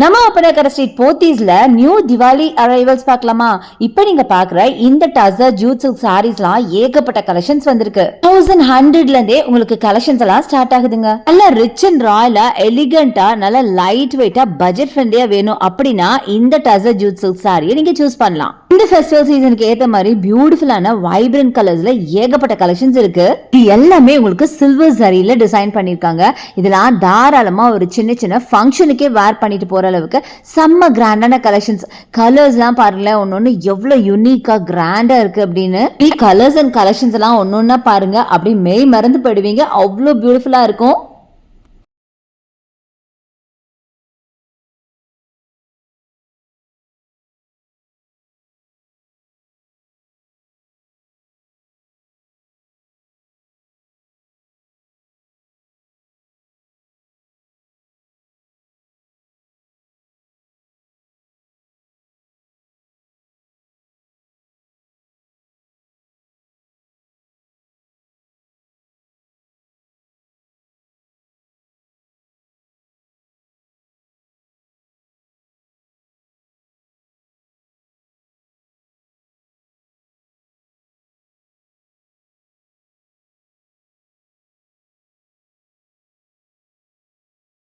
நம்ம அப்பனக்கர street போத்தீஸ்ல new Diwali arrivals பார்க்கலாமா? இப்ப நீங்க பாக்குற இந்த டசர் ஜூட் சில்க் சாரீஸ்லாம் ஏகப்பட்ட கலெக்ஷன்ஸ் வந்திருக்கு. 1100ல இருந்தே உங்களுக்கு கலெக்ஷன்ஸ் எல்லாம் ஸ்டார்ட் ஆகுதுங்க. நல்ல ரிச் அண்ட் ராயலா எலிகண்டா நல்ல லைட் வெயிட்டா பட்ஜெட் ஃப்ரெண்ட்லியா வேணும் அப்படின்னா இந்த டசர் ஜூட் சில்க் சாரியை நீங்க சூஸ் பண்ணலாம். இந்த ஃபெஸ்டிவல் சீசனுக்கு ஏத்த மாதிரி பியூட்டிஃபுல்லான வைப்ரண்ட் கலர்ஸ்ல ஏகப்பட்ட கலெக்ஷன்ஸ் இருக்கு. இது எல்லாமே உங்களுக்கு சில்வர் ஜரியில டிசைன் பண்ணிருக்காங்க. இதெல்லாம் தாராளமா ஒரு சின்ன சின்ன ஃபங்க்ஷனுக்கே வேர் பண்ணிட்டு போற அளவுக்கு செம்ம கிராண்டான கலெக்ஷன்ஸ். கலர்ஸ்லாம் பாருங்களேன், ஒன்னொன்னு எவ்வளவு யூனிக்கா கிராண்டா இருக்கு அப்படின்னு. கலர்ஸ் அண்ட் கலெக்ஷன்ஸ் எல்லாம் ஒன்னொன்னா பாருங்க, அப்படி மெய் மறந்து போயிடுவீங்க, அவ்வளவு பியூட்டிஃபுல்லா இருக்கும்.